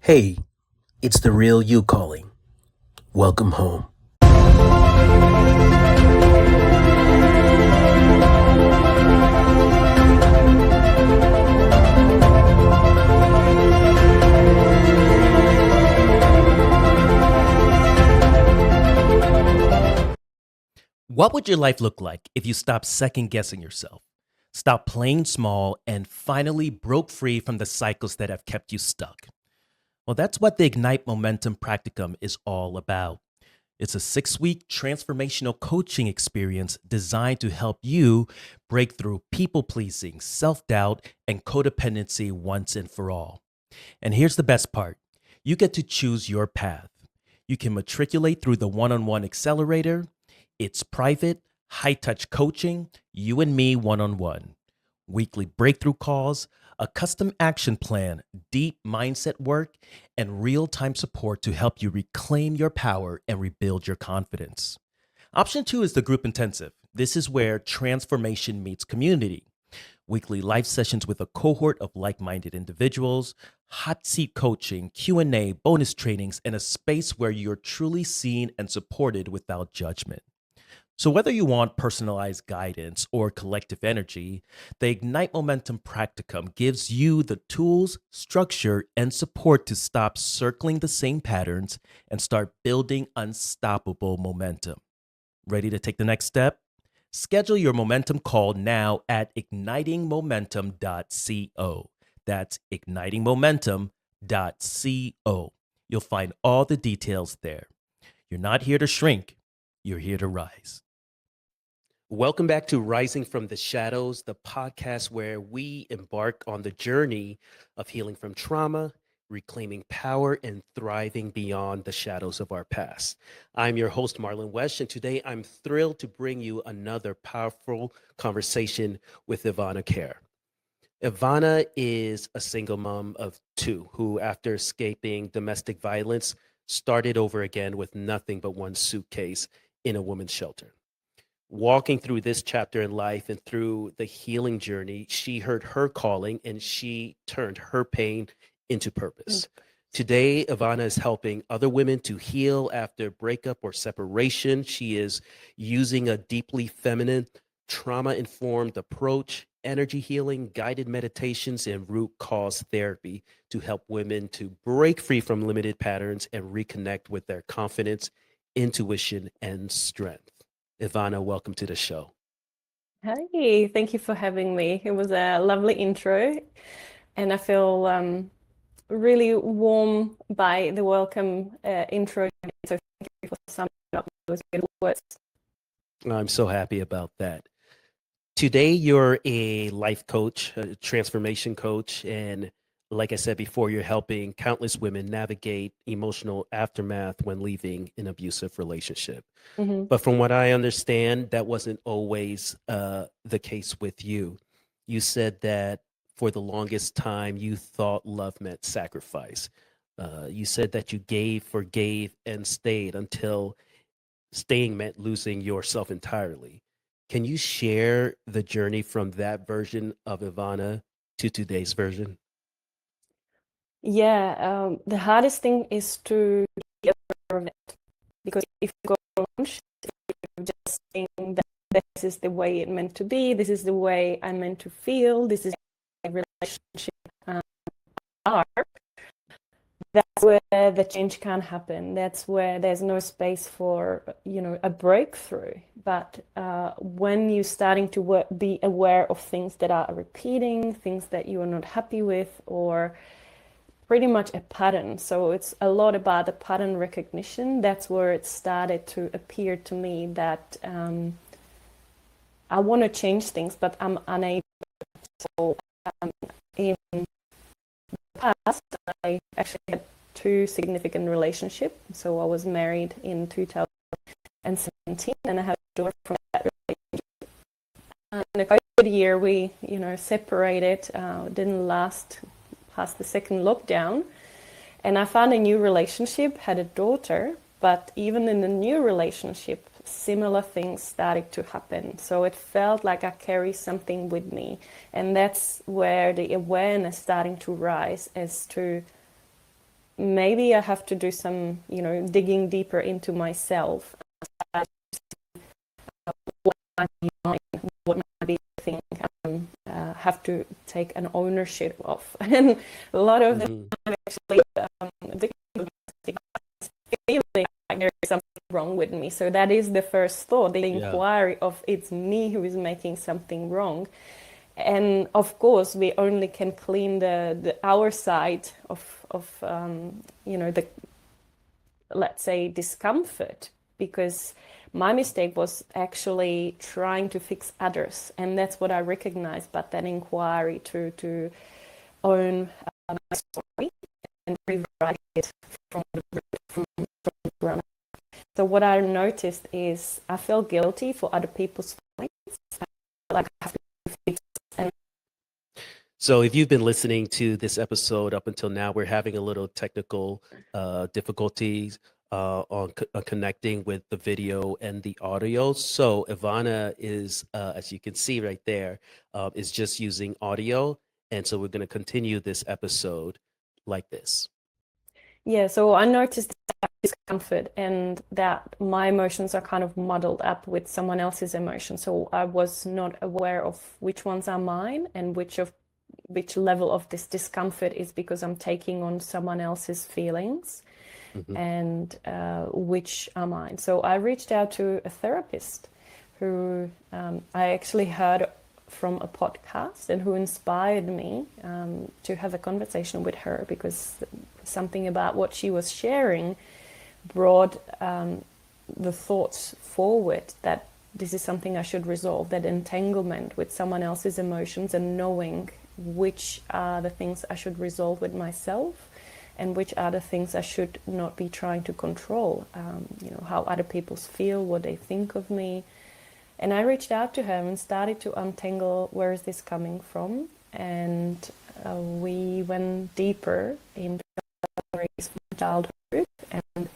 Hey, it's the real you calling. Welcome home. What would your life look like if you stopped second guessing yourself, stopped playing small, and finally broke free from the cycles that have kept you stuck? Well, that's what the Ignite Momentum Practicum is all about. It's a 6 week transformational coaching experience designed to help you break through people pleasing, self doubt, and codependency once and for all. And here's the best part, you get to choose your path. You can matriculate through the one on one accelerator. It's private, high touch coaching, you and me one on one. Weekly breakthrough calls, a custom action plan, deep mindset work, and real time support to help you reclaim your power and rebuild your confidence. Option two is the group intensive. This is where transformation meets community. Weekly live sessions with a cohort of like-minded individuals, hot seat coaching, Q&A, bonus trainings, and a space where you're truly seen and supported without judgment. So, whether you want personalized guidance or collective energy, the Ignite Momentum Practicum gives you the tools, structure, and support to stop circling the same patterns and start building unstoppable momentum. Ready to take the next step? Schedule your momentum call now at ignitingmomentum.co. That's ignitingmomentum.co. You'll find all the details there. You're not here to shrink, you're here to rise. Welcome back to Rising from the Shadows, the podcast where we embark on the journey of healing from trauma, reclaiming power, and thriving beyond the shadows of our past. I'm your host, Marlon Wesh, and today I'm thrilled to bring you another powerful conversation with Ivana Care. Ivana is a single mom of two who, after escaping domestic violence, started over again with nothing but one suitcase in a woman's shelter. Walking through this chapter in life and through the healing journey, she heard her calling and she turned her pain into purpose. Today, Ivana is helping other women to heal after breakup or separation. She is using a deeply feminine, trauma informed approach, energy healing, guided meditations, and root cause therapy to help women to break free from limited patterns and reconnect with their confidence, intuition, and strength. Ivana, welcome to the show. Hi, thank you for having me. It was a lovely intro, and I feel really warm by the welcome intro. So thank you for summing up those good words. I'm so happy about that. Today, you're a life coach, a transformation coach, and like I said before, you're helping countless women navigate emotional aftermath when leaving an abusive relationship. Mm-hmm. But from what I understand, that wasn't always the case with you. You said that for the longest time, you thought love meant sacrifice. You said that you gave, forgave, and stayed until staying meant losing yourself entirely. Can you share the journey from that version of Ivana to today's version? Yeah, the hardest thing is to be aware of it, because if you go on just saying that this is the way it meant to be, this is the way I meant to feel, this is my relationship are, that's where the change can happen. That's where there's no space for, a breakthrough. But when you're starting to be aware of things that are repeating, things that you are not happy with, or pretty much a pattern. So it's a lot about the pattern recognition. That's where it started to appear to me that I want to change things, but I'm unable. So in the past, I actually had two significant relationships. So I was married in 2017, and I have a daughter from that relationship. And the COVID year, we, separated. Didn't last past the second lockdown, and I found a new relationship, had a daughter, but even in the new relationship, similar things started to happen. So it felt like I carry something with me, and that's where the awareness starting to rise as to maybe I have to do some, digging deeper into myself. What might be mine, what might be the thing I have to take an ownership of. And a lot of the time, actually, feeling like there is something wrong with me. So that is the first thought, the inquiry of it's me who is making something wrong. And of course, we only can clean the our side of the, let's say, discomfort, because my mistake was actually trying to fix others, and that's what I recognized. But that inquiry to own my story and rewrite it from the ground. So what I noticed is I felt guilty for other people's feelings. Like I have to fix. So if you've been listening to this episode up until now, we're having a little technical difficulties on connecting with the video and the audio. So Ivana is, as you can see right there, is just using audio. And so we're going to continue this episode like this. Yeah, so I noticed that discomfort and that my emotions are kind of muddled up with someone else's emotions. So I was not aware of which ones are mine and which level of this discomfort is because I'm taking on someone else's feelings, and which are mine. So I reached out to a therapist who I actually heard from a podcast and who inspired me to have a conversation with her, because something about what she was sharing brought the thoughts forward that this is something I should resolve, that entanglement with someone else's emotions, and knowing which are the things I should resolve with myself and which are the things I should not be trying to control. How other people feel, what they think of me. And I reached out to her and started to untangle where is this coming from. And we went deeper into memories from childhood, and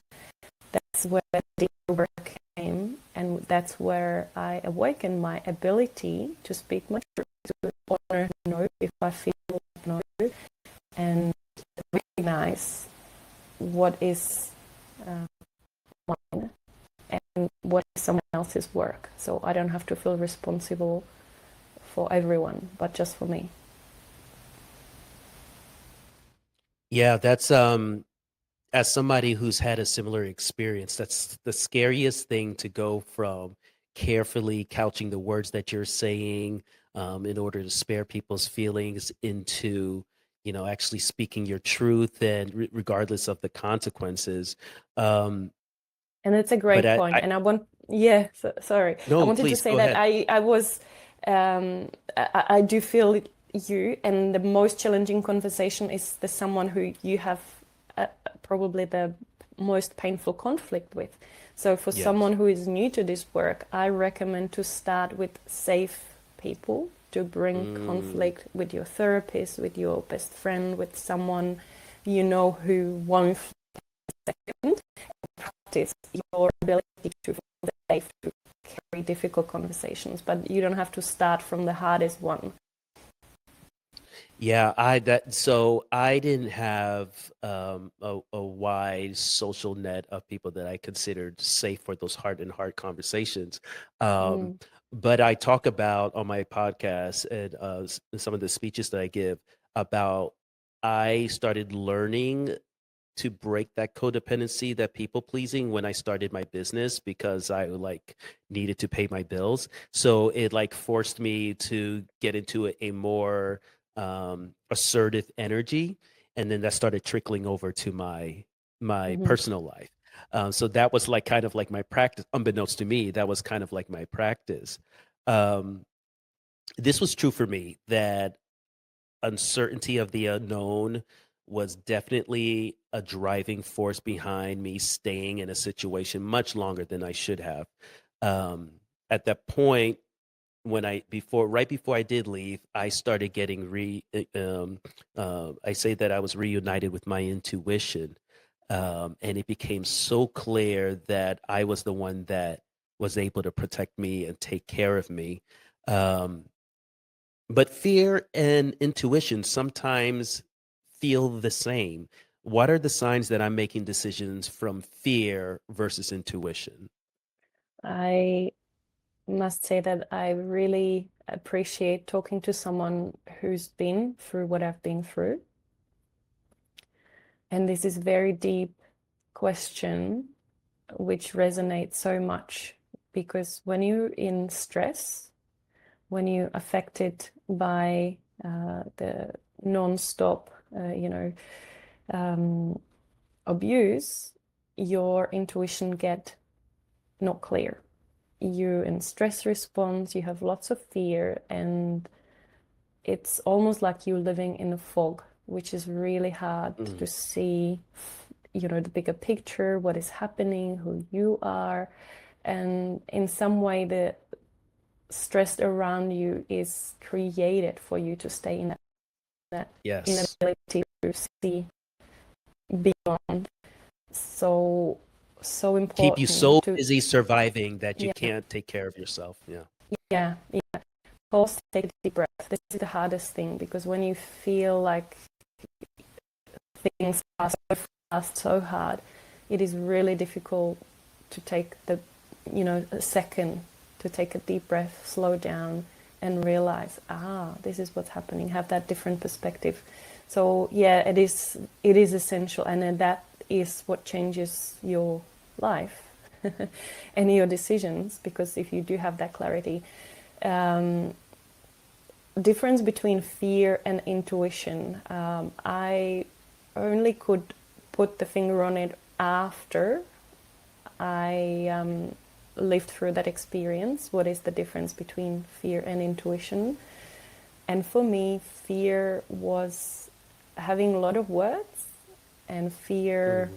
that's where the deeper work came. And that's where I awakened my ability to speak my truth, to honor no if I feel no, and recognize what is mine and what is someone else's work. So I don't have to feel responsible for everyone, but just for me. Yeah, that's as somebody who's had a similar experience, that's the scariest thing, to go from carefully couching the words that you're saying in order to spare people's feelings into, actually speaking your truth, and regardless of the consequences. And it's a great But point. And I want, sorry. I no, wanted to please say go that ahead. I was, I do feel you, and the most challenging conversation is the someone who you have probably the most painful conflict with. So for Yes. someone who is new to this work, I recommend to start with safe people, to bring conflict with your therapist, with your best friend, with someone who won't second, practice your ability to feel safe to carry difficult conversations. But you don't have to start from the hardest one. Yeah, so I didn't have a wide social net of people that I considered safe for those heart-and-heart conversations. But I talk about on my podcast and some of the speeches that I give about, I started learning to break that codependency, that people pleasing, when I started my business, because I needed to pay my bills. So it forced me to get into a more assertive energy, and then that started trickling over to my personal life. So that was kind of my practice. Unbeknownst to me, that was kind of my practice. This was true for me, that uncertainty of the unknown was definitely a driving force behind me staying in a situation much longer than I should have. At that point, right before I did leave, I started getting I say that I was reunited with my intuition, and it became so clear that I was the one that was able to protect me and take care of me. But fear and intuition sometimes feel the same. what are the signs that I'm making decisions from fear versus intuition? I must say that I really appreciate talking to someone who's been through what I've been through. And this is a very deep question, which resonates so much, because when you're in stress, when you're affected by the non-stop, abuse, your intuition get not clear. You're in stress response, you have lots of fear, and it's almost like you're living in a fog, which is really hard to see, the bigger picture, what is happening, who you are. And in some way, the stress around you is created for you to stay in that Yes. inability to see beyond. So important. Keep you so busy surviving that you can't take care of yourself. Yeah. Pause, take a deep breath. This is the hardest thing, because when you feel like things are so fast, so hard, it is really difficult to take a second to take a deep breath, slow down, and realize, this is what's happening, have that different perspective. So yeah, it is essential, and then that is what changes your life and your decisions, because if you do have that clarity. Difference between fear and intuition. I only could put the finger on it after I lived through that experience. What is the difference between fear and intuition? And for me, fear was having a lot of words, and fear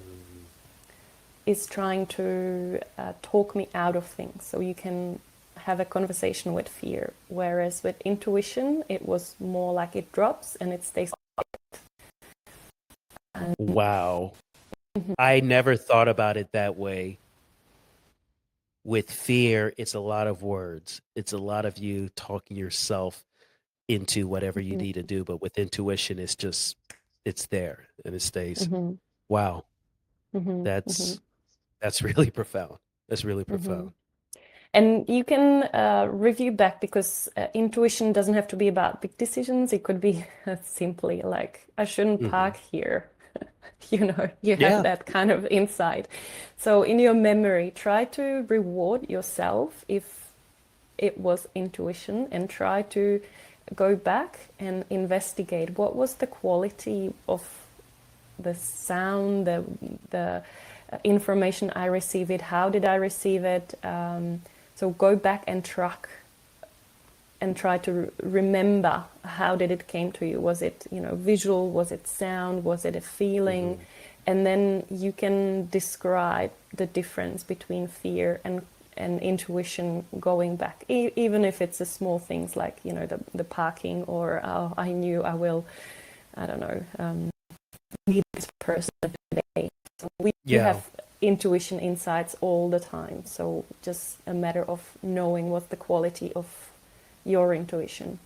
is trying to talk me out of things. So you can have a conversation with fear, whereas with intuition, it was more like it drops and it stays. Wow. I never thought about it that way. With fear, it's a lot of words. It's a lot of you talking yourself into whatever you need to do. But with intuition, it's there and it stays. Wow. That's really profound. That's really profound. And you can review back, because intuition doesn't have to be about big decisions. It could be simply like, I shouldn't park here. You have that kind of insight. So in your memory, try to reward yourself if it was intuition, and try to go back and investigate what was the quality of the sound, the information I received, how did I receive it. So go back and track and try to remember, how did it came to you? Was it visual? Was it sound? Was it a feeling? And then you can describe the difference between fear and intuition going back, even if it's a small things like the parking, or I knew I will, I don't know, meet this person today. So we have intuition insights all the time. So just a matter of knowing what's the quality of your intuition.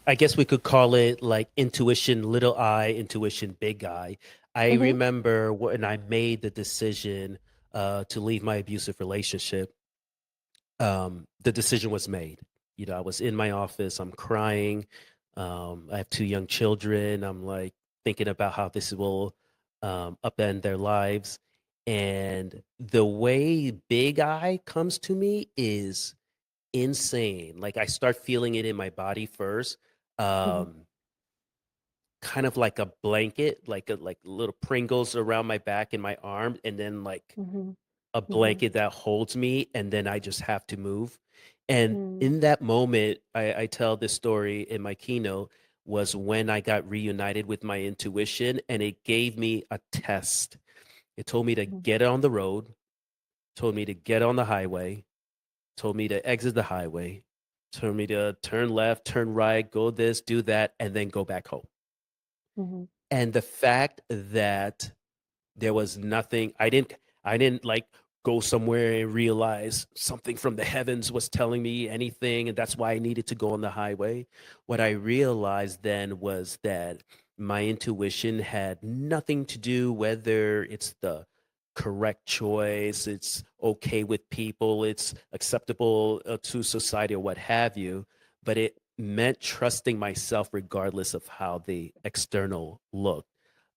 I guess we could call it like intuition little I, intuition big I. I remember when I made the decision to leave my abusive relationship, the decision was made. I was in my office, I'm crying. I have 2 young children. I'm like thinking about how this will upend their lives. And the way big I comes to me is insane. Like I start feeling it in my body first. Kind of like a blanket, like little Pringles around my back and my arm, and then like a blanket that holds me, and then I just have to move. And in that moment, I tell this story in my keynote, was when I got reunited with my intuition, and it gave me a test. It told me to get on the road, told me to get on the highway, told me to exit the highway, told me to turn left, turn right, go this, do that, and then go back home. And the fact that there was nothing, I didn't like go somewhere and realize something from the heavens was telling me anything, and that's why I needed to go on the highway. What I realized then was that my intuition had nothing to do whether it's the correct choice, it's okay with people, it's acceptable to society or what have you, but it meant trusting myself regardless of how the external looked.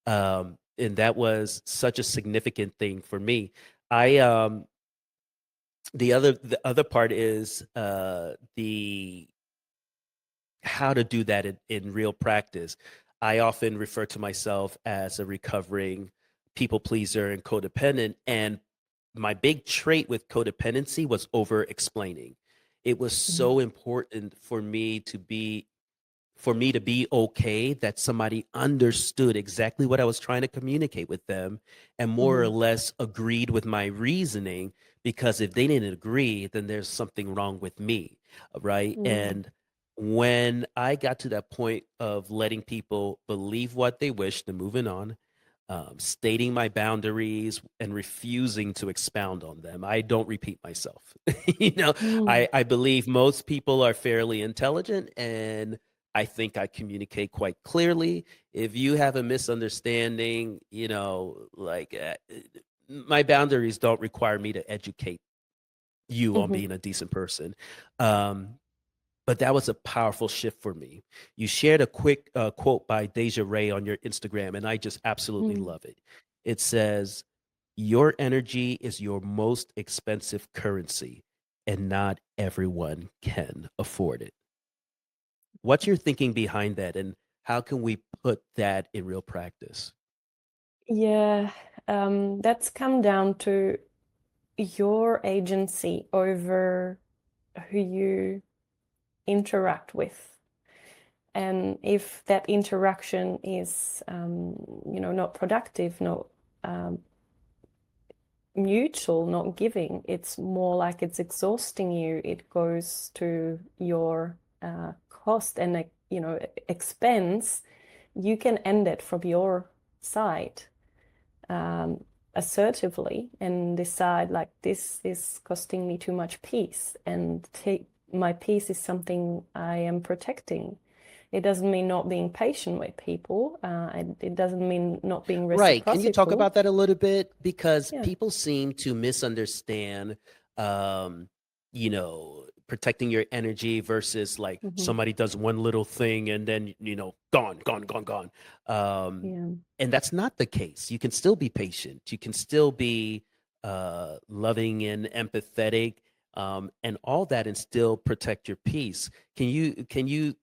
And that was such a significant thing for me. I the other part is the how to do that in real practice. I often refer to myself as a recovering people pleaser and codependent. And my big trait with codependency was over explaining. It was Mhm. so important for me to be okay that somebody understood exactly what I was trying to communicate with them and more or Mhm. less agreed with my reasoning. Because if they didn't agree, then there's something wrong with me. Right. Mm. And when I got to that point of letting people believe what they wished and moving on, stating my boundaries and refusing to expound on them. I don't repeat myself. you know, Mm. I believe most people are fairly intelligent, and I think I communicate quite clearly. If you have a misunderstanding, my boundaries don't require me to educate you on Mhm. being a decent person. Um, but that was a powerful shift for me. You shared a quick quote by Deja Ray on your Instagram, and I just absolutely Mm. love it. It says, "Your energy is your most expensive currency, and not everyone can afford it." What's your thinking behind that, and how can we put that in real practice? Yeah, that's come down to your agency over who you interact with. And if that interaction is, not productive, not um, mutual, not giving, it's more like it's exhausting you. It goes to your cost and, expense. You can end it from your side um, assertively and decide like this is costing me too much peace, and take my peace is something I am protecting. It doesn't mean not being patient with people. It doesn't mean not being Right. Can you talk reciprocal. about that a little bit? Because Yeah. people seem to misunderstand, um, protecting your energy versus like Hmm. somebody does one little thing and then, gone, gone, gone, gone. Um, Yeah. and that's not the case. You can still be patient. You can still be loving and empathetic, and all that, and still protect your peace. Can you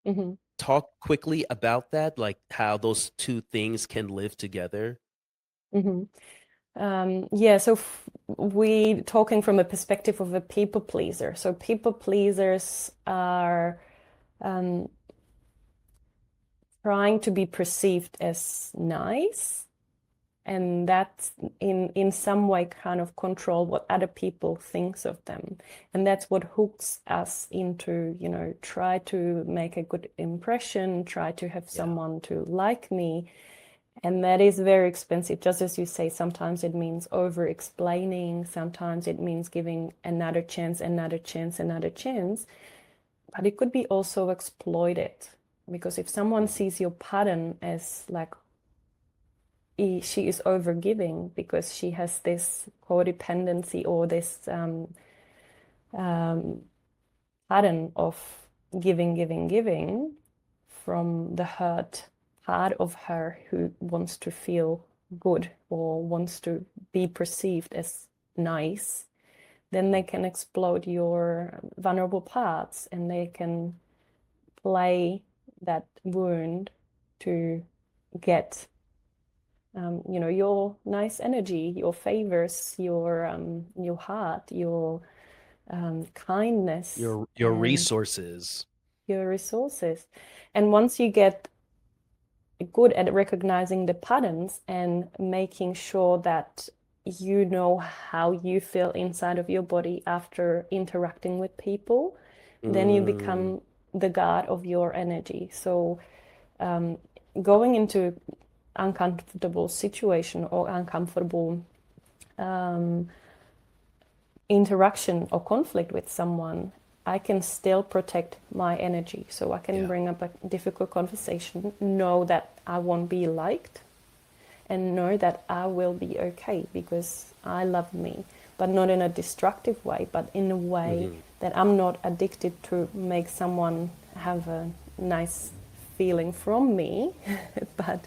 Hmm. talk quickly about that, like how those two things can live together? Hmm. Yeah, so we talking from a perspective of a people pleaser. So people pleasers are um, trying to be perceived as nice, and that's in some way kind of control what other people thinks of them. And that's what hooks us into, try to make a good impression, try to have Yeah. someone to like me. And that is very expensive. Just as you say, sometimes it means over explaining, sometimes it means giving another chance, another chance, another chance. But it could be also exploited, because if someone Mhm. sees your pattern as like she is overgiving because she has this codependency or this um, pattern of giving, giving, giving from the hurt part of her who wants to feel good or wants to be perceived as nice, then they can explode your vulnerable parts and they can play that wound to get your nice energy, your favors, your heart, your kindness, Your and resources. your resources. And once you get good at recognizing the patterns and making sure that you know how you feel inside of your body after interacting with people, then you Mm, become the god of your energy. So um, going into uncomfortable situation or uncomfortable um, interaction or conflict with someone, I can still protect my energy. So I can bring up a difficult conversation, know that I won't be liked, and know that I will be okay because I love me, but not in a destructive way, but in a way that I'm not addicted to make someone have a nice feeling from me. But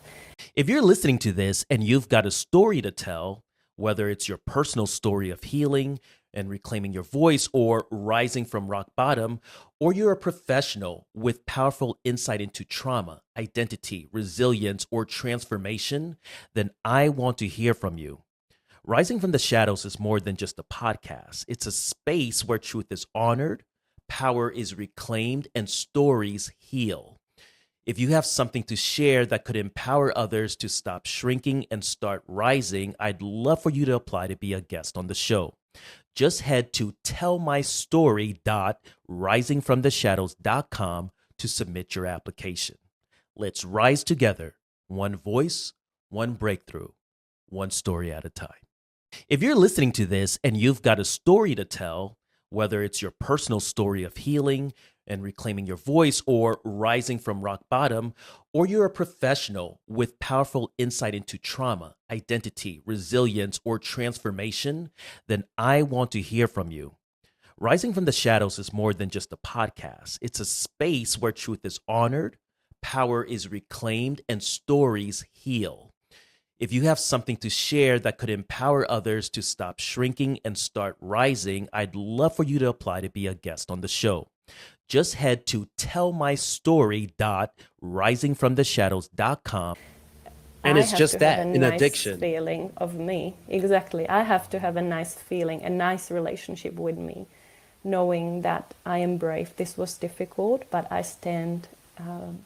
If you're listening to this and you've got a story to tell, whether it's your personal story of healing and reclaiming your voice or rising from rock bottom, or you're a professional with powerful insight into trauma, identity, resilience, or transformation, then I want to hear from you. Rising from the Shadows is more than just a podcast. It's a space where truth is honored, power is reclaimed, and stories heal. If you have something to share that could empower others to stop shrinking and start rising, I'd love for you to apply to be a guest on the show. Just head to tellmystory.risingfromtheshadows.com to submit your application. Let's rise together, one voice, one breakthrough, one story at a time. If you're listening to this and you've got a story to tell, whether it's your personal story of healing and reclaiming your voice or rising from rock bottom, or you're a professional with powerful insight into trauma, identity, resilience, or transformation, then I want to hear from you. Rising from the Shadows is more than just a podcast. It's a space where truth is honored, power is reclaimed, and stories heal. If you have something to share that could empower others to stop shrinking and start rising, I'd love for you to apply to be a guest on the show. Just head to tellmystory.risingfromtheshadows.com. And it's just that, an nice addiction. Feeling of me. Exactly. I have to have a nice feeling, a nice relationship with me, knowing that I am brave. This was difficult, but I stand, and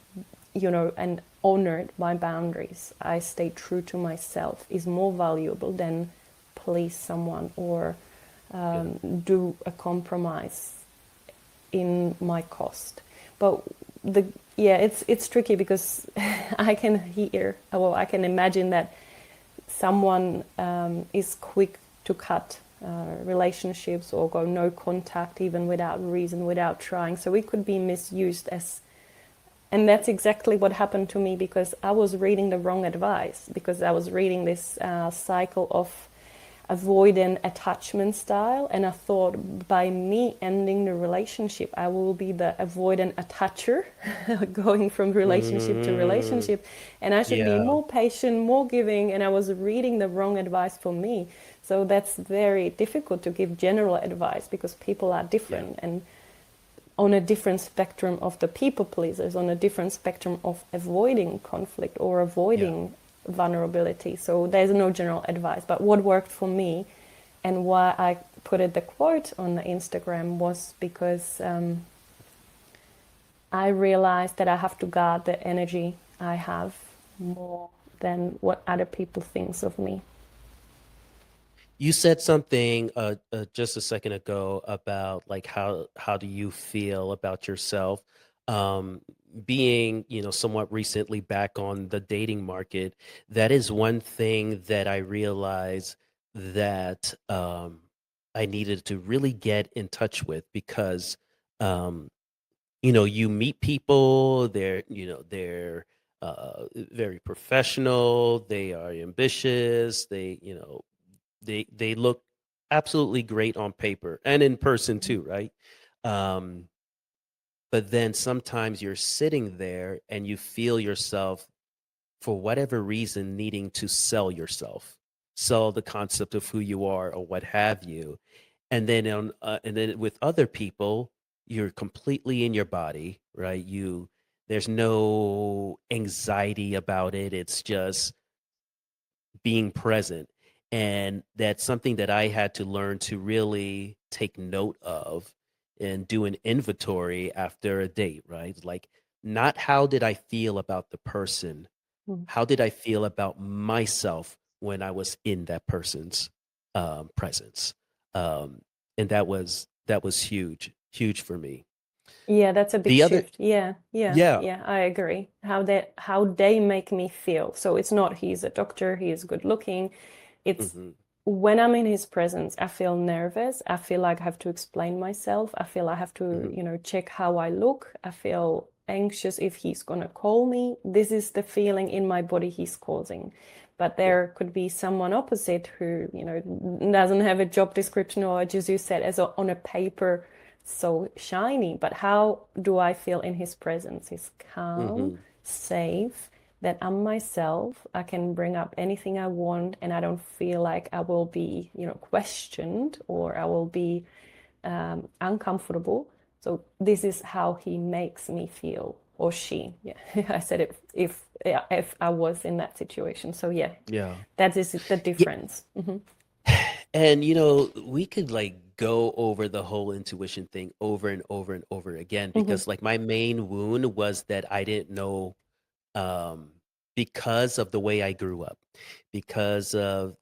honored my boundaries. I stay true to myself is more valuable than please someone or do a compromise in my cost. But it's tricky because I can imagine that someone is quick to cut relationships or go no contact even without reason, without trying. So it could be misused and that's exactly what happened to me because I was reading the wrong advice, because I was reading this cycle of avoidant attachment style, and I thought by me ending the relationship I will be the avoidant attacher going from relationship to relationship, and I should be more patient, more giving, and I was reading the wrong advice for me. So that's very difficult to give general advice because people are different and on a different spectrum of the people pleasers, on a different spectrum of avoiding conflict or avoiding vulnerability. So there's no general advice. But what worked for me and why I put the quote on the Instagram was because I realized that I have to guard the energy I have more than what other people think of me. You said something just a second ago about like how do you feel about yourself, being somewhat recently back on the dating market. That is one thing that I realized that I needed to really get in touch with because you meet people, they're very professional, they are ambitious, they look absolutely great on paper and in person too, right? Um, but then sometimes you're sitting there and you feel yourself, for whatever reason, needing to sell yourself, sell the concept of who you are or what have you. And then with other people, you're completely in your body, right? There's no anxiety about it. It's just being present. And that's something that I had to learn to really take note of and do an inventory after a date, right? Like, not how did I feel about the person? Mm. How did I feel about myself when I was in that person's presence? And that was huge for me. Yeah, that's a big The other, shift. Yeah, yeah, I agree. How they make me feel. So it's not he's a doctor, he is good looking. It's mhm, when I'm in his presence, I feel nervous. I feel like I have to explain myself. I feel I have to, check how I look. I feel anxious if he's gonna call me. This is the feeling in my body he's causing. But there could be someone opposite who, doesn't have a job description or, as you said, on a paper so shiny. But how do I feel in his presence? He's calm, safe, that I'm myself. I can bring up anything I want, and I don't feel like I will be, questioned, or I will be uncomfortable. So this is how he makes me feel, or she. Yeah, I said it if I was in that situation. So yeah, Yeah. that is the Yeah. difference. And we could like go over the whole intuition thing over and over and over again, because like my main wound was that I didn't know, um, because of the way I grew up, because of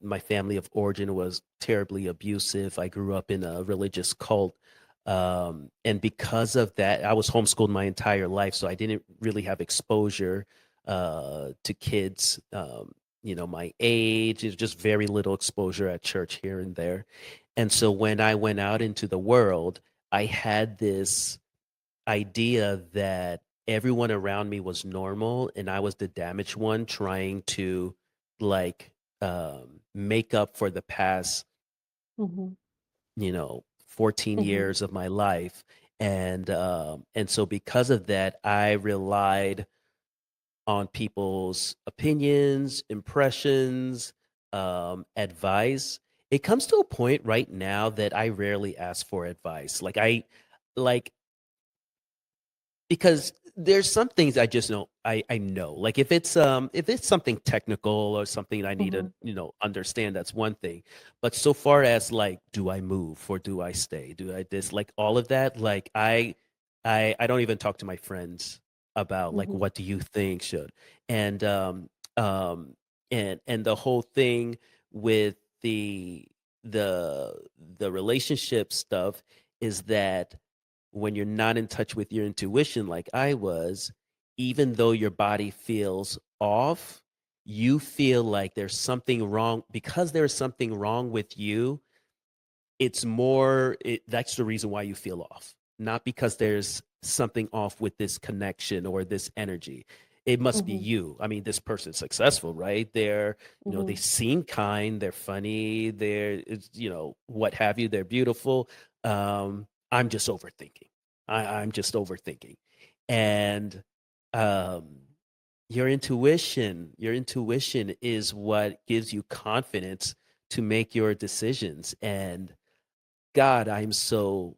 my family of origin was terribly abusive. I grew up in a religious cult, and because of that, I was homeschooled my entire life, so I didn't really have exposure to kids. My age is just very little exposure at church here and there, and so when I went out into the world, I had this idea that everyone around me was normal and I was the damaged one trying to like make up for the past, Hmm. 14 Hmm. years of my life. And so because of that, I relied on people's opinions, impressions, advice. It comes to a point right now that I rarely ask for advice. Like because there's some things I just know I know. Like if it's something technical or something I need to, Hmm. understand, that's one thing. But so far as like, do I move or do I stay? Do I this like all of that? Like I don't even talk to my friends about like Hmm. what do you think should. And um and the whole thing with the the the relationship stuff is that when you're not in touch with your intuition like I was, even though your body feels off, you feel like there's something wrong. Because there's something wrong with you, that's the reason why you feel off. Not because there's something off with this connection or this energy. It must be Hmm. you. I mean, this person's successful, right? They Hmm. seem kind, they're funny, what have you, they're beautiful. I'm just overthinking. I'm just overthinking. And um your intuition is what gives you confidence to make your decisions. And God, I'm so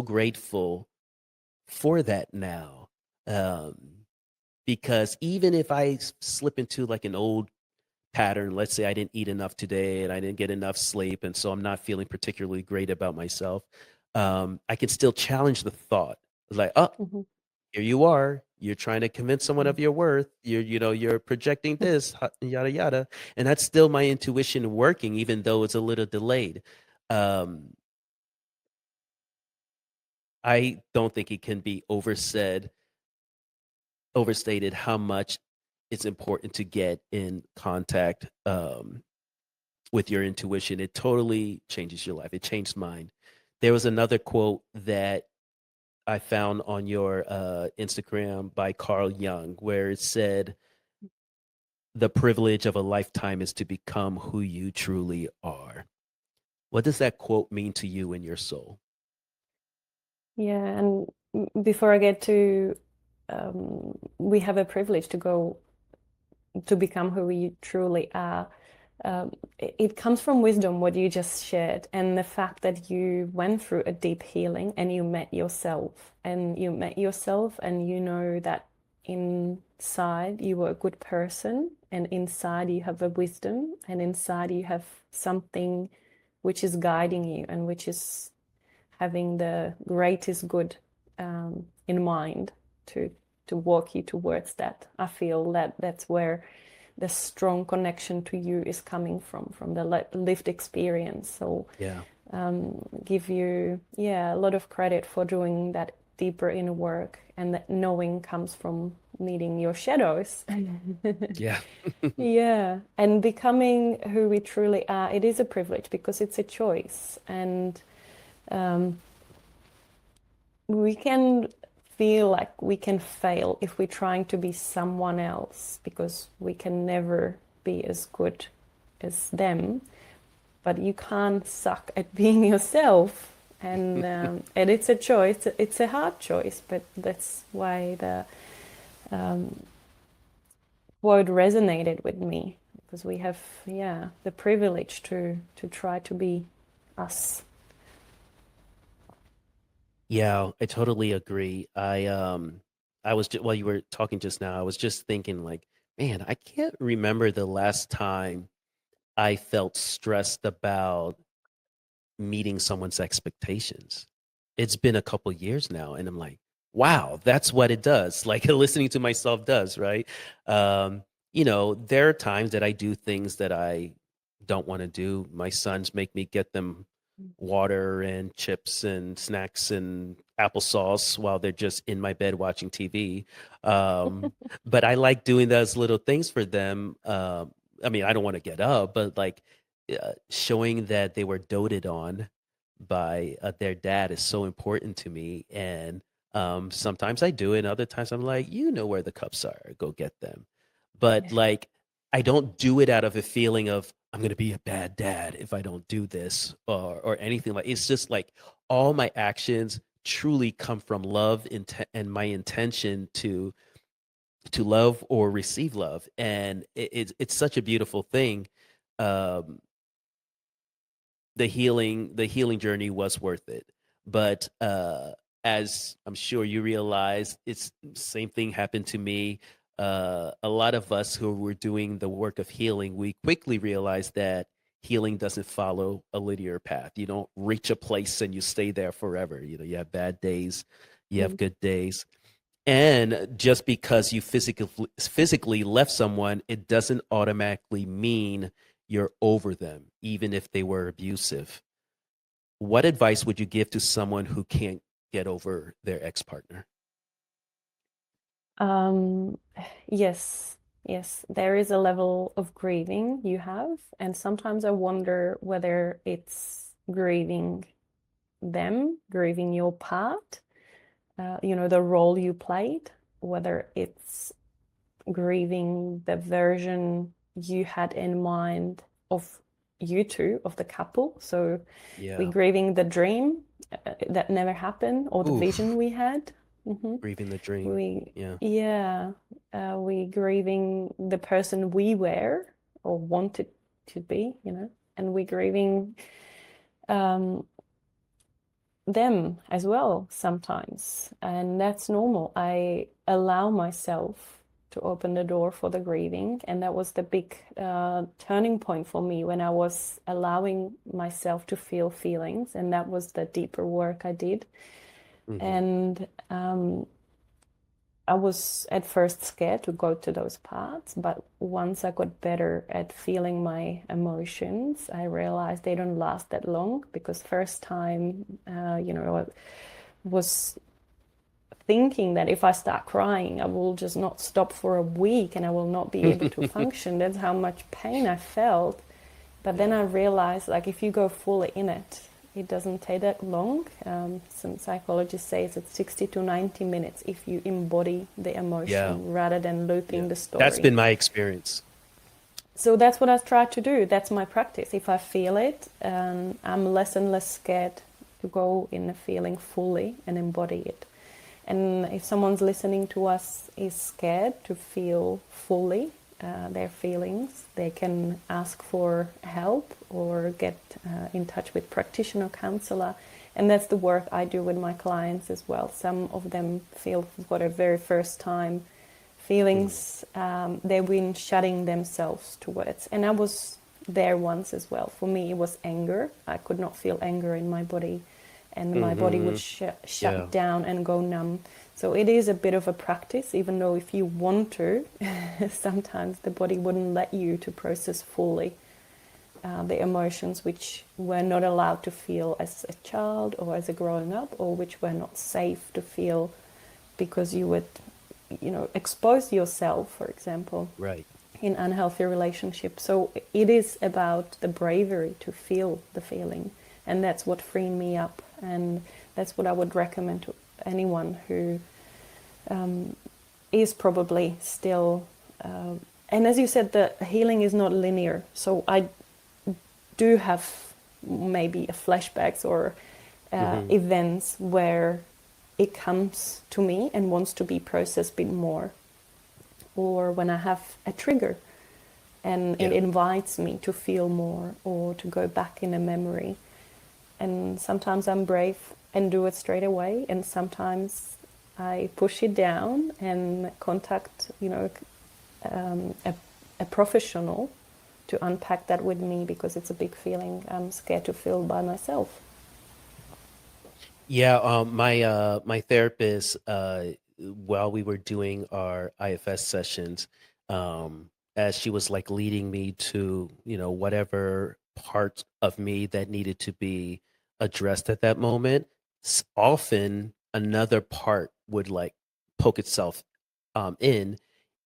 grateful for that now. Um, because even if I slip into like an old pattern, let's say I didn't eat enough today and I didn't get enough sleep, and so I'm not feeling particularly great about myself, I can still challenge the thought. Like, oh, Hmm. here you are. You're trying to convince someone of your worth. You're projecting this, yada yada, and that's still my intuition working, even though it's a little delayed. Um, I don't think it can be overstated how much it's important to get in contact with your intuition. It totally changes your life. It changed mine. There was another quote that I found on your Instagram by Carl Jung where it said, "The privilege of a lifetime is to become who you truly are." What does that quote mean to you in your soul? Yeah, and before I get to, we have a privilege to become who we truly are. It comes from wisdom, what you just shared, and the fact that you went through a deep healing and and you know that inside you were a good person, and inside you have a wisdom, and inside you have something which is guiding you and which is having the greatest good in mind to walk you towards that. I feel that that's where the strong connection to you is coming from the lived experience. So Yeah. give you a lot of credit for doing that deeper inner work, and that knowing comes from meeting your shadows. Yeah. Yeah, and becoming who we truly are, it is a privilege because it's a choice. And um, we can feel like we can fail if we're trying to be someone else because we can never be as good as them. But you can't suck at being yourself. And it's a choice. It's a hard choice, but that's why the quote resonated with me, because we have, yeah, the privilege to try to be us. Yeah, I totally agree. I was while you were talking just now, I was just thinking like, man, I can't remember the last time I felt stressed about meeting someone's expectations. It's been a couple years now, and I'm like, wow, that's what it does. Like listening to myself does, right? Um, there are times that I do things that I don't want to do. My sons make me get them water and chips and snacks and applesauce while they're just in my bed watching TV. Um, but I like doing those little things for them. I mean, I don't want to get up, but like showing that they were doted on by their dad is so important to me. And sometimes I do it, and other times I'm like, you know where the cups are, go get them. But like, I don't do it out of a feeling of I'm going to be a bad dad if I don't do this or anything like. It's just like all my actions truly come from love and my intention to love or receive love, and it's such a beautiful thing. Um, the healing journey was worth it. But as I'm sure you realize, it's same thing happened to me. A lot of us who were doing the work of healing, we quickly realized that healing doesn't follow a linear path. You don't reach a place and you stay there forever. You have bad days, you have Mm. good days. And just because you physically left someone, it doesn't automatically mean you're over them, even if they were abusive. What advice would you give to someone who can't get over their ex-partner? Um, yes, yes, there is a level of grieving you have, and sometimes I wonder whether it's grieving them, grieving your part, the role you played, whether it's grieving the version you had in mind of you two, of the couple. So we're Yeah. grieving the dream that never happened, or the vision Oof. we had. Hmm. Grieving the dream. We, Yeah. yeah, we grieving the person we were or wanted to be, and we grieving um, them as well sometimes, and that's normal. I allow myself to open the door for the grieving, and that was the big turning point for me when I was allowing myself to feel feelings, and that was the deeper work I did. Hmm. And I was at first scared to go to those parts, but once I got better at feeling my emotions, I realized they don't last that long, because first time, I was thinking that if I start crying, I will just not stop for a week and I will not be able to function. That's how much pain I felt. But then Yeah. I realized, like, if you go fully in it, it doesn't take that long. Some psychologists say it's 60 to 90 minutes if you embody the Yeah. emotion rather than Yeah. looping the That's story. been my experience. So that's what I try to do. That's my practice. If I feel it, I'm less and less scared to go in the feeling fully and embody it. And if someone's listening to us is scared to feel fully their feelings, they can ask for help or get in touch with practitioner counselor. And that's the work I do with my clients as well. Some of them feel for the very first time Mm. feelings they've been shutting themselves towards. And I was there once as well. For me, it was anger. I could not feel anger in my body, and my body would Hmm. Yeah. shut down and go numb. So it is a bit of a practice, even though if you want to, sometimes the body wouldn't let you to process fully the emotions which were not allowed to feel as a child or as a growing up, or which were not safe to feel because you would, expose yourself, for example, Right. in unhealthy relationships. So it is about the bravery to feel the feeling, and that's what freed me up, and that's what I would recommend to anyone who is probably still. And as you said, the healing is not linear. So I do have maybe flashbacks or Hmm. events where it comes to me and wants to be processed a bit more, or when I have a trigger and it Yeah. invites me to feel more or to go back in a memory. And sometimes I'm brave and do it straight away, and sometimes I push it down and contact, a, a professional to unpack that with me, because it's a big feeling I'm scared to feel by myself. Yeah, my therapist, while we were doing our IFS sessions, as she was like leading me to, whatever part of me that needed to be addressed at that moment, often another part would like poke itself in.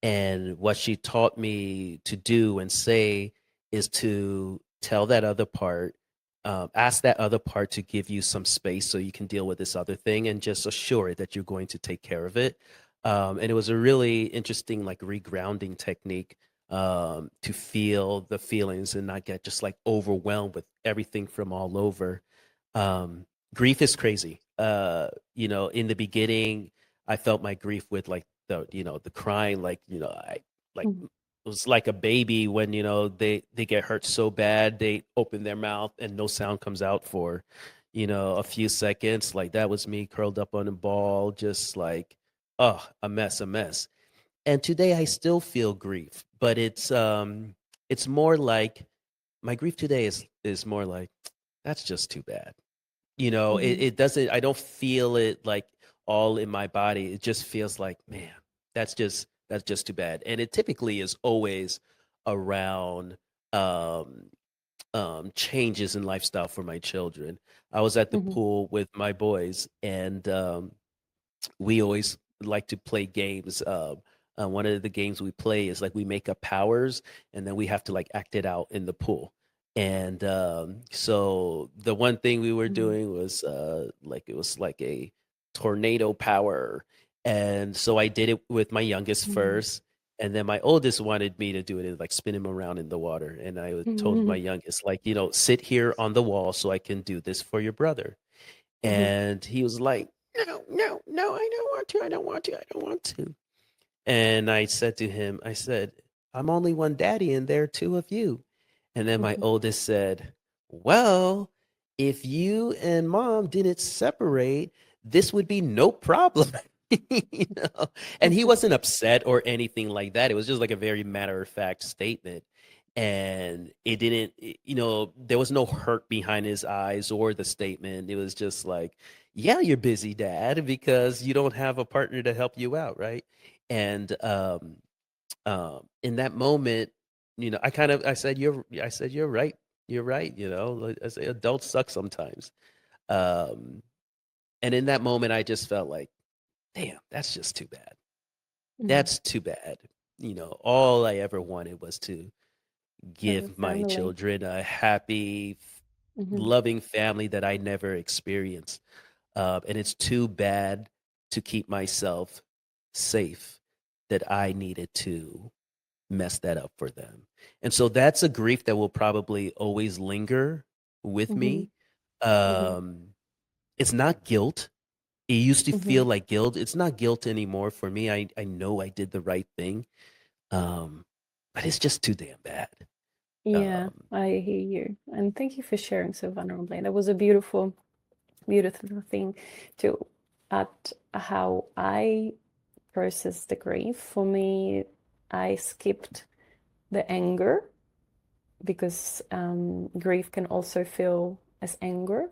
And what she taught me to do and say is to tell that other part, ask that other part to give you some space so you can deal with this other thing, and just assure it that you're going to take care of it. And it was a really interesting, like, regrounding technique, to feel the feelings and not get just like overwhelmed with everything from all over. Um, Grief is crazy. In the beginning, I felt my grief with like the crying, like, I like Mhm. it was like a baby when, they get hurt so bad, they open their mouth and no sound comes out for, a few seconds. Like that was me curled up on a ball, just like, oh, a mess, a mess. And today I still feel grief, but it's more like my grief today is more like, that's just too bad. Mhm. It doesn't, I don't feel it like all in my body. It just feels like, man, that's just too bad. And it typically is always around um changes in lifestyle for my children. I was at the Mhm. pool with my boys, and we always like to play games. One of the games we play is like we make up powers, and then we have to like act it out in the pool. And so the one thing we were Mhm. doing was like it was like a tornado power, and so I did it with my youngest Mhm. first, and then my oldest wanted me to do it and like spin him around in the water. And told my Mhm. youngest, like, sit here on the wall so I can do this for your brother. Mhm. And he was like, no, no, no, I don't want to. I don't want to. I don't want to. And I said to him, I said, I'm only one daddy and there are two of you. And then my Mhm. oldest said, well, if you and mom didn't separate, this would be no problem. you know? And he wasn't upset or anything like that. It was just like a very matter of fact statement. And there was no hurt behind his eyes or the statement. It was just like, yeah, you're busy, dad, because you don't have a partner to help you out, right? And in that moment, I said, you're right. Like, I say adults suck sometimes. Um, and in that moment, I just felt like, damn, that's just too bad. Mhm. That's too bad. All I ever wanted was to Have a give my family. children a happy, Mhm. loving family that I never experienced. And it's too bad to keep myself safe that I needed to mess that up for them. And so that's a grief that will probably always linger with Mhm. me. Mhm. Um, it's not guilt. It used to feel Mhm. like guilt. It's not guilt anymore for me. I know I did the right thing. Um, but it's just too damn bad. Yeah, Um, I hear you. And thank you for sharing so vulnerably. That was a beautiful, beautiful thing to add how I process the grief. For me, I skipped the anger, because grief can also feel as anger.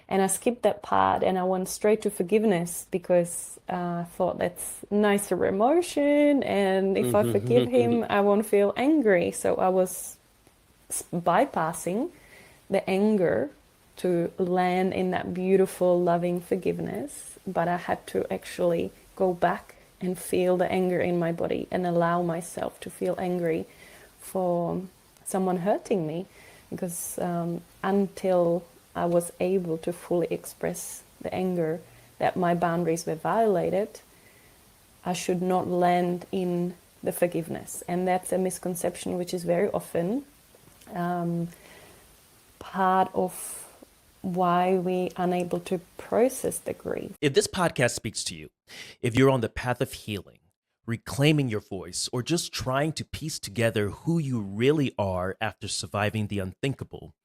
And I skipped that part and I went straight to forgiveness, because I thought that's nicer emotion. And if I forgive him, I won't feel angry. So I was bypassing the anger to land in that beautiful, loving forgiveness. But I had to actually go back and feel the anger in my body and allow myself to feel angry for someone hurting me, because until I was able to fully express the anger that my boundaries were violated, I should not land in the forgiveness. And that's a misconception which is very often part of why we're unable to process the grief. If this podcast speaks to you, if you're on the path of healing, reclaiming your voice, or just trying to piece together who you really are after surviving the unthinkable,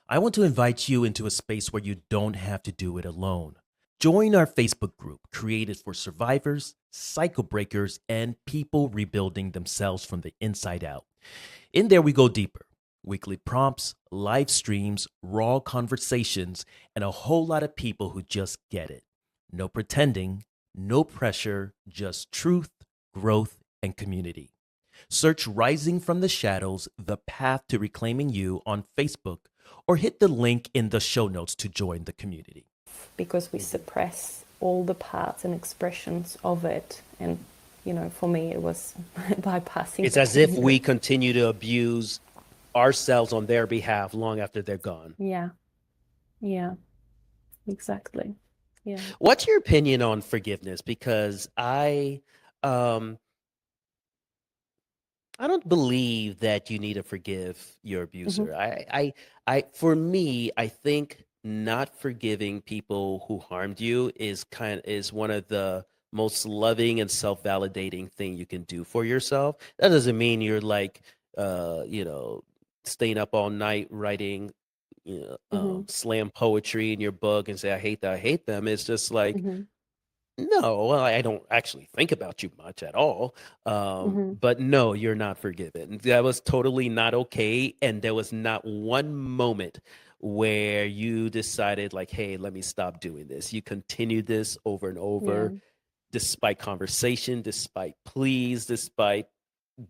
I want to invite you into a space where you don't have to do it alone. Join our Facebook group created for survivors, cycle breakers, and people rebuilding themselves from the inside out. In there, we go deeper. Weekly prompts, live streams, raw conversations, and a whole lot of people who just get it. No pretending, no pressure, just truth, growth, and community. Search Rising from the Shadows, The Path to Reclaiming You on Facebook, or hit the link in the show notes to join the community. Because we suppress all the parts and expressions of it. And, for me, it was bypassing. It's as if we continue to abuse ourselves on their behalf long after they're gone. Yeah, exactly. Yeah. What's your opinion on forgiveness? Because I don't believe that you need to forgive your abuser. For me, I think not forgiving people who harmed you is one of the most loving and self-validating thing you can do for yourself. That doesn't mean you're like, staying up all night writing, slam poetry in your book and say, I hate that, I hate them. It's just like, no, well, I don't actually think about you much at all. But no, you're not forgiven. That was totally not okay. And there was not one moment where you decided like, hey, let me stop doing this. You continued this over and over, despite conversation, despite pleas, despite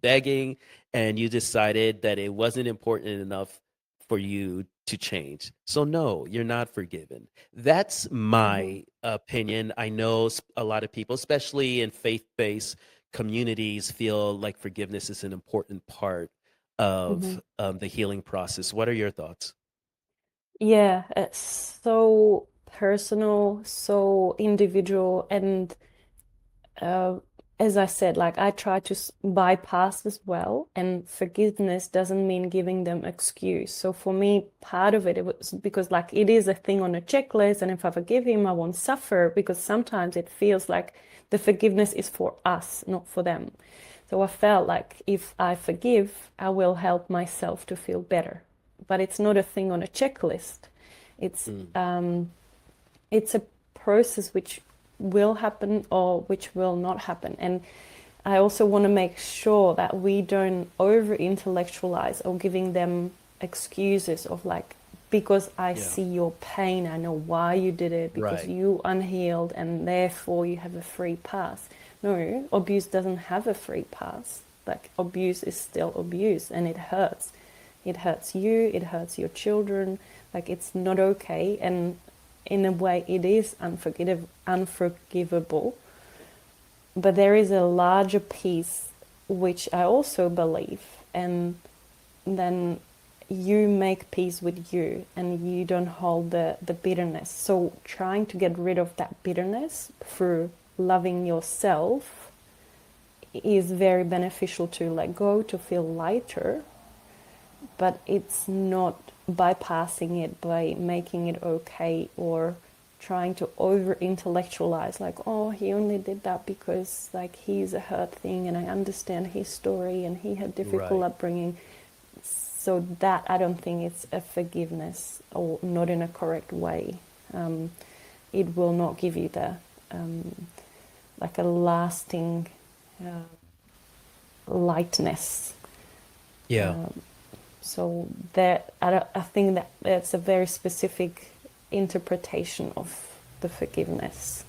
begging, and you decided that it wasn't important enough for you to change. So no, you're not forgiven. That's my opinion. I know a lot of people, especially in faith-based communities, feel like forgiveness is an important part of the healing process. What are your thoughts? Yeah, it's so personal, so individual, and as I said, like I try to bypass as well, and forgiveness doesn't mean giving them excuse. So for me, part of it was because like it is a thing on a checklist, and if I forgive him, I won't suffer, because sometimes it feels like the forgiveness is for us, not for them. So I felt like if I forgive, I will help myself to feel better. But it's not a thing on a checklist. It's a process which will happen or which will not happen. And I also want to make sure that we don't over intellectualize or giving them excuses of like, because I see your pain, I know why you did it, because you unhealed and therefore you have a free pass. No, abuse doesn't have a free pass. Like abuse is still abuse, and it hurts. It hurts you, it hurts your children. Like it's not okay, and in a way it is unforgivable. But there is a larger piece which I also believe, and then you make peace with you and you don't hold the bitterness. So trying to get rid of that bitterness through loving yourself is very beneficial to let go, to feel lighter, but it's not bypassing it by making it okay or trying to over intellectualize like, oh, he only did that because like he's a hurt thing and I understand his story and he had difficult upbringing. So that I don't think it's a forgiveness, or not in a correct way. It will not give you the like a lasting lightness. So that I think that that's a very specific interpretation of the forgiveness.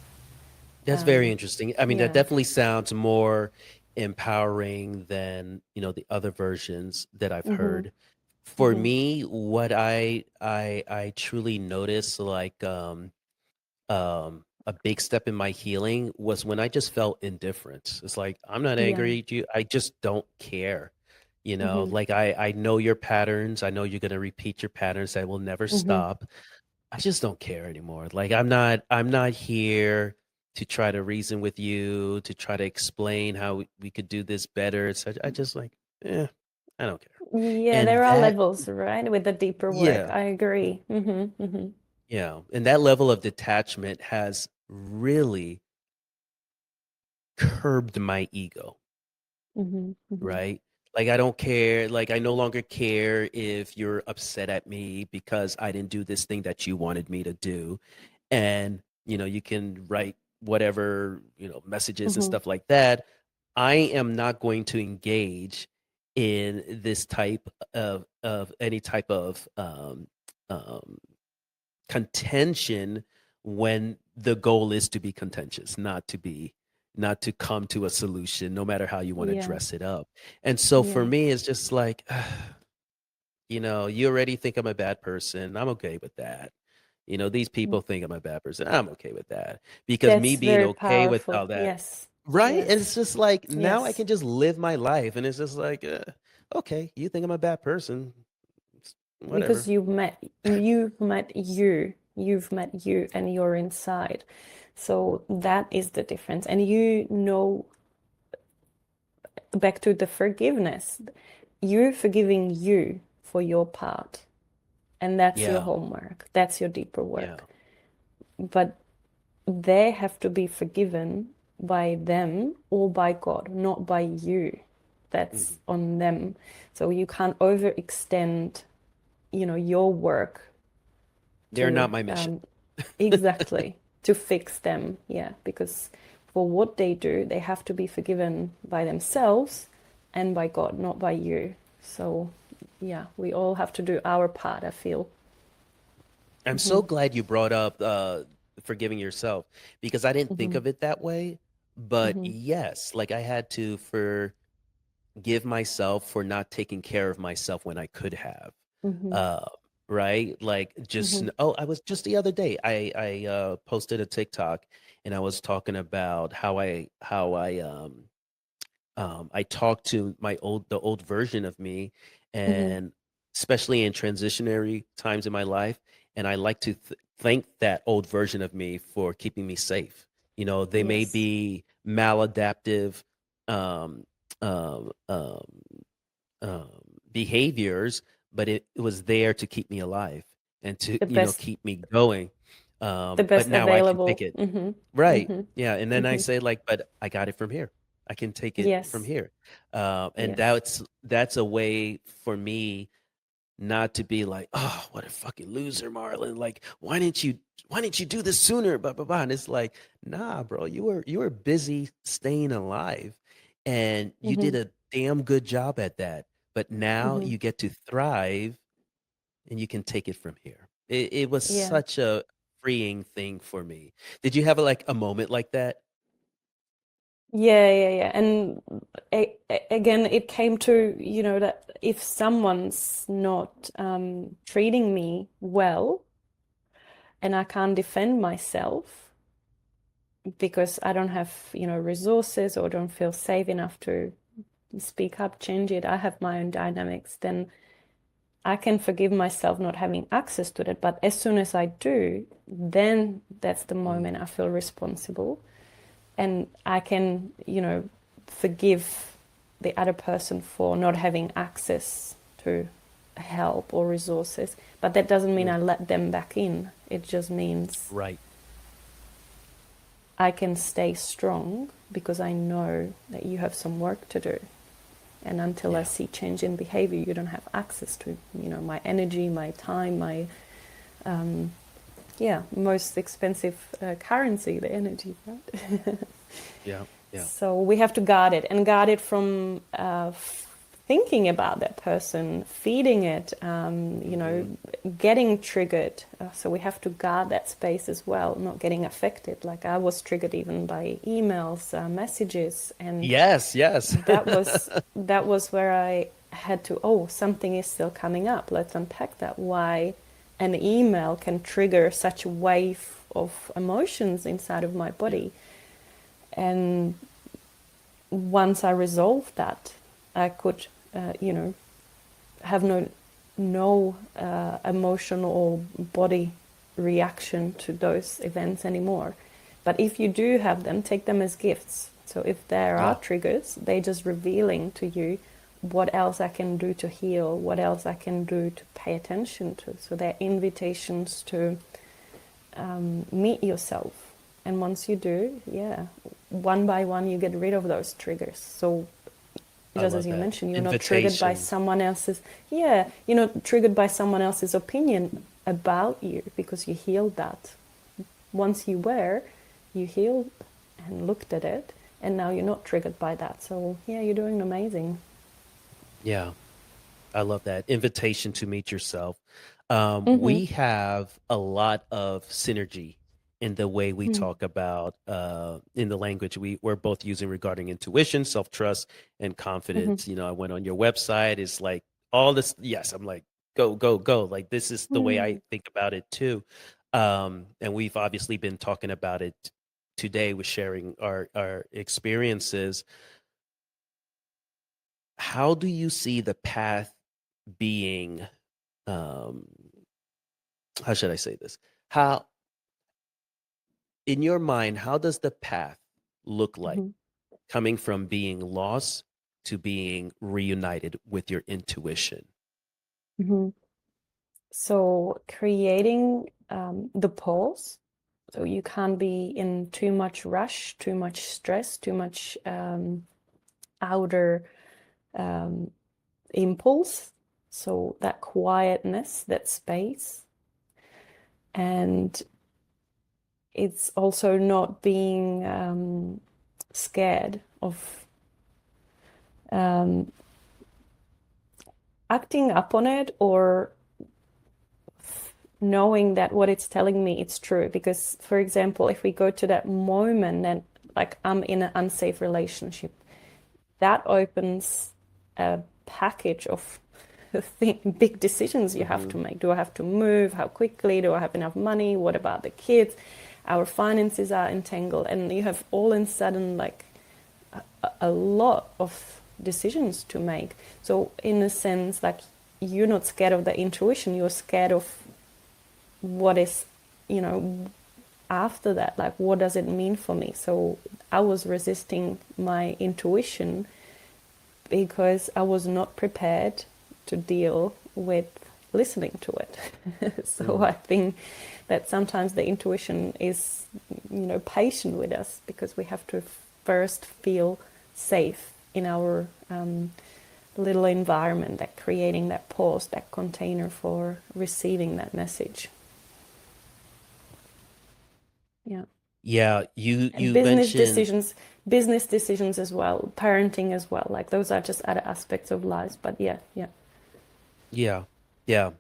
That's very interesting. I mean, that definitely sounds more empowering than, the other versions that I've heard For me, what I truly noticed, like a big step in my healing was when I just felt indifference. It's like I'm not Yeah. angry at you. I just don't care. You know, Mm-hmm. like I know your patterns. I know you're gonna repeat your patterns that will never Mm-hmm. stop. I just don't care anymore. Like I'm not here to try to reason with you, to try to explain how we could do this better. So I just like, I don't care. Yeah, And there are that, levels, right? With the deeper work. yeah, I agree. Mm-hmm. Mm-hmm. yeah. And that level of detachment has really curbed my ego, Mm-hmm. Mm-hmm. right? Like I don't care, like I no longer care if you're upset at me because I didn't do this thing that you wanted me to do. And, you can write whatever, messages and Mm-hmm. stuff like that. I am not going to engage in this type of any type of um contention when the goal is to be contentious, not to come to a solution, no matter how you want to Yeah. dress it up. And so for Yeah. me, it's just like, you already think I'm a bad person. I'm okay with that. These people think I'm a bad person. I'm okay with that because me That's being very okay with powerful. all that, Yes. right? And it's Yes. just like now I Yes. can just live my life, and it's just like, okay, you think I'm a bad person, Because whatever. you've met you and you're inside. So that is the difference. And back to the forgiveness, you're forgiving you for your part. And that's your Yeah, homework. That's your deeper yeah. work. But they have to be forgiven by them or by God, not by you. That's Mhm. on them. So you can't overextend, your work They're to not my mission. exactly to fix them. Yeah, because for what they do, they have to be forgiven by themselves and by God, not by you. So yeah, we all have to do our part, I feel. I'm Hmm. so glad you brought up forgiving yourself because I didn't think Hmm. of it that way. But Hmm. yes, like I had to forgive myself for not taking care of myself when I could have. Hmm. Uh, right? Like Hmm. I was just the other day. I posted a TikTok and I was talking about how I talk to the old version of me, Hmm. and especially in transitionary times in my life, and I like to thank that old version of me for keeping me safe. They may Yes. be maladaptive um, um, um, um, behaviors, but it was there to keep me alive and to The best keep me going. the But best now I can take available. it. Hmm. Right. Hmm. Yeah, and then I Hmm. say like, "But I got it from here. I can take it from Yes. here." And Yes. that's a way for me not to be like, "Oh, what a fucking loser, Marlon. Like, why didn't you do this sooner?" Blah blah blah. And it's like, "Nah, bro, you were busy staying alive, and you did Hmm. a damn good job at that. But now Hmm. you get to thrive, and you can take it from here." It was Yeah. such a freeing thing for me. Did you have like a moment like that? Yeah, yeah, yeah. And again, it came to, that if someone's not treating me well and I can't defend myself because I don't have, resources or don't feel safe enough to speak up, change it, I have my own dynamics, then I can forgive myself not having access to that. But as soon as I do, then that's the moment Mm, I feel responsible. And I can, forgive the other person for not having access to help or resources. But that doesn't mean mm, I let them back in. It just means right. I can stay strong because I know that you have some work to do. And until I Yeah. see change in behavior, you don't have access to, my energy, my time, my, um, yeah, most expensive currency, the energy, right? Yeah. Yeah. So we have to guard it and guard it from thinking about that person, feeding it, Hmm. getting triggered. So we have to guard that space as well, not getting affected. Like I was triggered even by emails, messages, and Yes. Yes. that was where I had to, oh, something is still coming up. Let's unpack that. Why an email can trigger such a wave of emotions inside of my body. And once I resolved that, I could, have no emotional or body reaction to those events anymore. But if you do have them, take them as gifts. So if there are triggers, they're just revealing to you what else I can do to heal, what else I can do to pay attention to. So they're invitations to meet yourself. And once you do, one by one, you get rid of those triggers. So just as you mentioned, you're not triggered by someone else's, you're not triggered by someone else's opinion about you, because you healed that. Once you were, you healed and looked at it, and now you're not triggered by that. So you're doing amazing. Yeah, I love that invitation to meet yourself. Mm-hmm. We have a lot of synergy in the way we talk about in the language we're both using regarding intuition, self-trust, and Mm-hmm. confidence. I went on your website. It's like all this. Yes, I'm like, go, go, go. Like this is the way I think about it too. And we've obviously been talking about it today with sharing our experiences. How do you see the path being? Um, how should I say this? How, in your mind, how does the path look like Mm-hmm. coming from being lost to being reunited with your intuition? Mm-hmm. So creating the pause. So you can't be in too much rush, too much stress, too much outer impulse. So that quietness, that space. And it's also not being scared of acting up on it, or knowing that what it's telling me, it's true. Because, for example, if we go to that moment that, like, I'm in an unsafe relationship, that opens a package of big decisions you have to make. Do I have to move? How quickly? Do I have enough money? What about the kids? Our finances are entangled, and you have all in sudden like a lot of decisions to make. So in a sense, like, you're not scared of the intuition, you're scared of what is, after that, like, what does it mean for me? So I was resisting my intuition because I was not prepared to deal with listening to it. So I think that sometimes the intuition is, patient with us, because we have to first feel safe in our little environment, that creating that pause, that container for receiving that message. Yeah. Yeah, you And you mentioned business decisions as well, parenting as well. Like, those are just other aspects of lives. But yeah. yeah, yeah.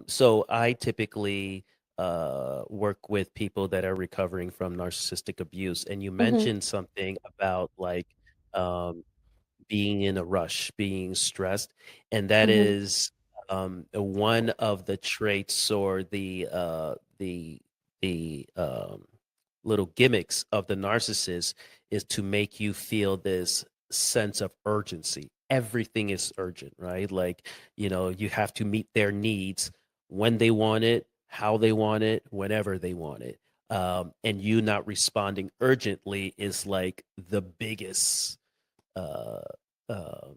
So I typically work with people that are recovering from narcissistic abuse, and you Mm-hmm. mentioned something about like um being in a rush, being stressed, and that Mm-hmm. is one of the traits or the little gimmicks of the narcissist is to make you feel this sense of urgency. Everything is urgent, right? Like, you have to meet their needs when they want it, how they want it, whenever they want it. And you not responding urgently is like the biggest uh, uh,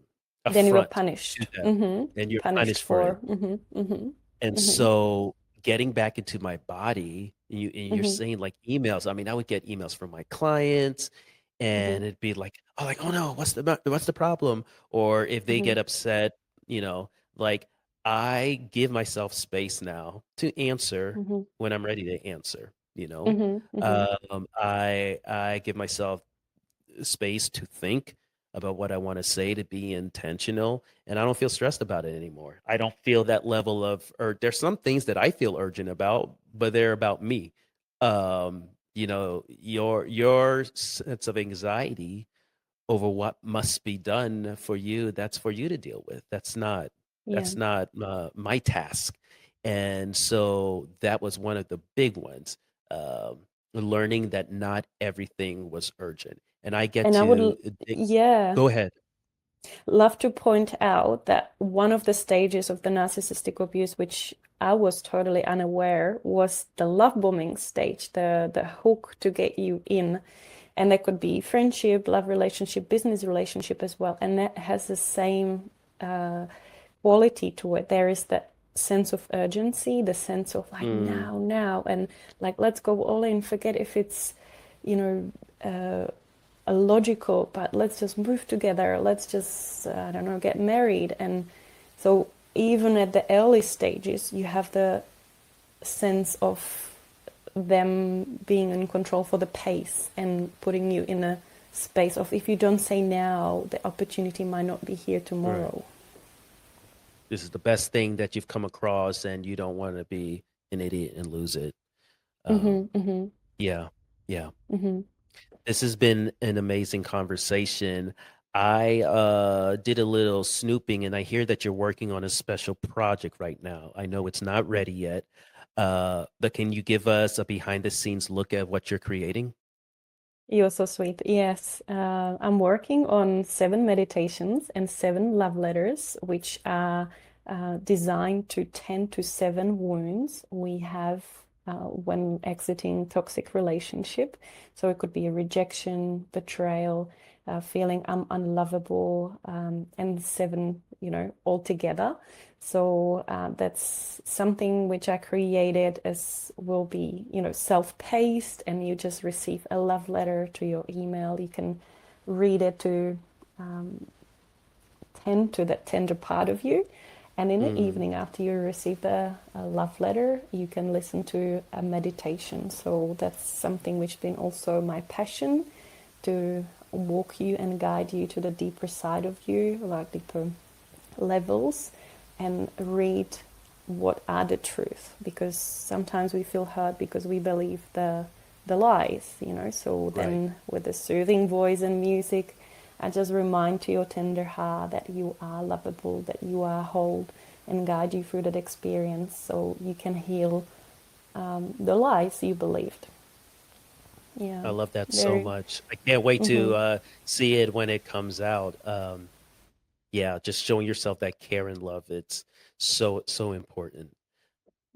Then you are affront to punished. them, Mm-hmm. and you're Punished punished for it. for. Mm-hmm. Mm-hmm. And Mm-hmm. so getting back into my body, you're Mm-hmm. saying like emails. I mean, I would get emails from my clients, Mm-hmm. and it'd be like, oh no, what's the problem? Or if they Mm-hmm. get upset, you know, like I give myself space now to answer Mm-hmm. when I'm ready to answer. Mm-hmm. Mm-hmm. I give myself space to think about what I want to say, to be intentional, and I don't feel stressed about it anymore. I don't feel that level of, or there's some things that I feel urgent about, but they're about me. Your sense of anxiety over what must be done for you, that's for you to deal with. Yeah. That's not my task. And so that was one of the big ones. Learning that not everything was urgent. And I get And I would, to yeah, go ahead. love to point out that one of the stages of the narcissistic abuse, which I was totally unaware, was the love bombing stage, the hook to get you in. And that could be friendship, love relationship, business relationship as well. And that has the same quality to it. There is that sense of urgency, the sense of like Mm, now, and like let's go all in. Forget if it's, you know, a logical, but let's just move together. Let's just I don't know, get married. And so even at the early stages, you have the sense of them being in control for the pace and putting you in a space of if you don't say now, the opportunity might not be here right. tomorrow. This is the best thing that you've come across, and you don't want to be an idiot and lose it. Um, Mm-hmm, mm-hmm, yeah, yeah. mm-hmm. This has been an amazing conversation. I did a little snooping, and I hear that you're working on a special project right now. I know it's not ready yet, but can you give us a behind the scenes look at what you're creating? You're so sweet. Yes, I'm working on 7 meditations and 7 love letters, which are designed to tend to 7 wounds we have when exiting toxic relationship. So it could be a rejection, betrayal, feeling I'm unlovable, and 7, altogether. So that's something which I created as will be, self-paced, and you just receive a love letter to your email. You can read it to um, tend to that tender part of you. And in the Mm, evening, after you receive the love letter, you can listen to a meditation. So that's something which has been also my passion to walk you and guide you to the deeper side of you, like deeper levels, and read what are the truth, because sometimes we feel hurt because we believe the lies, so right. then with the soothing voice and music, I just remind to your tender heart that you are lovable, that you are whole, and guide you through that experience so you can heal the lies you believed. Yeah, I love that so very. much. I can't wait Mm-hmm, to see it when it comes out. Yeah, just showing yourself that care and love. It's so important.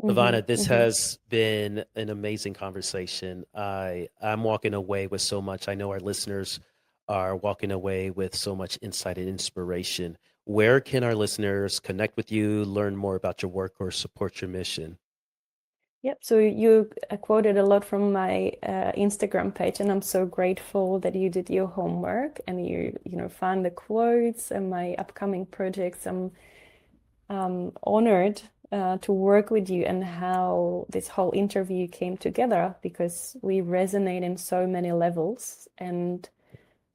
mm-hmm, Ivana, this mm-hmm. has been an amazing conversation. I'm walking away with so much. I know our listeners are walking away with so much insight and inspiration. Where can our listeners connect with you, learn more about your work, or support your mission? Yep. So you quoted a lot from my Instagram page, and I'm so grateful that you did your homework and you found the quotes and my upcoming projects. I'm honored to work with you and how this whole interview came together, because we resonate in so many levels, and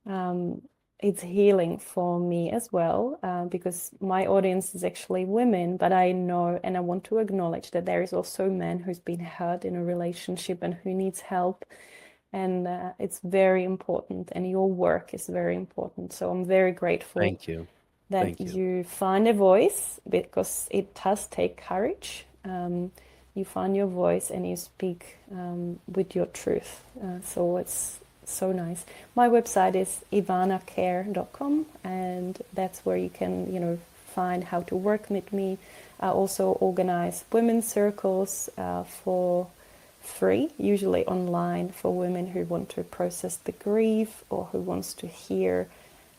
um, it's healing for me as well, because my audience is actually women, but I know and I want to acknowledge that there is also men who's been hurt in a relationship and who needs help. And it's very important, and your work is very important. So I'm very grateful Thank you. that Thank you. you find a voice, because it does take courage. You find your voice and you speak with your truth. So it's so nice. My website is ivanacare.com, and that's where you can, find how to work with me. I also organize women's circles for free, usually online, for women who want to process the grief or who wants to hear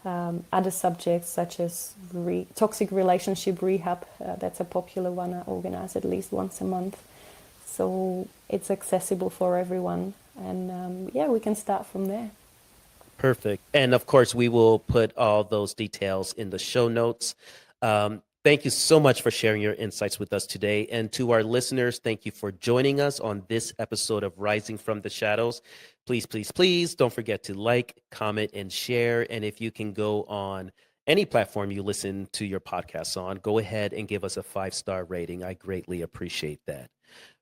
other subjects such as toxic relationship rehab. That's a popular one. I organize at least once a month. So it's accessible for everyone. And yeah, we can start from there. Perfect. And of course, we will put all those details in the show notes. Thank you so much for sharing your insights with us today. And to our listeners, thank you for joining us on this episode of Rising from the Shadows. Please, please, please don't forget to like, comment, and share. And if you can go on any platform you listen to your podcasts on, go ahead and give us a 5-star rating. I greatly appreciate that.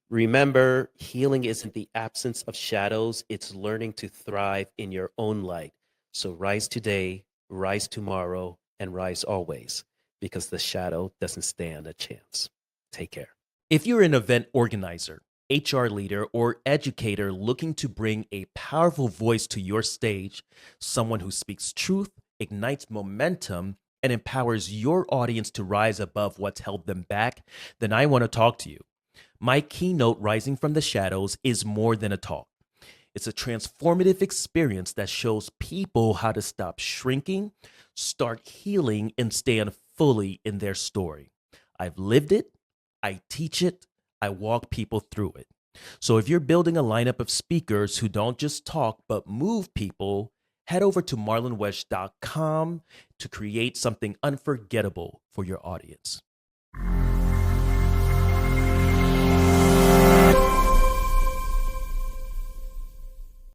Remember, healing isn't the absence of shadows, it's learning to thrive in your own light. So rise today, rise tomorrow and rise always, because the shadow doesn't stand a chance. Take care. If you're an event organizer, HR leader, or educator looking to bring a powerful voice to your stage, someone who speaks truth, ignites momentum, and empowers your audience to rise above what's held them back, then I want to talk to you. My keynote, Rising from the Shadows, is more than a talk. It's a transformative experience that shows people how to stop shrinking, start healing, and stand fully in their story. I've lived it, I teach it, I walk people through it. So if you're building a lineup of speakers who don't just talk but move people, head over to marlonwesh.com to create something unforgettable for your audience.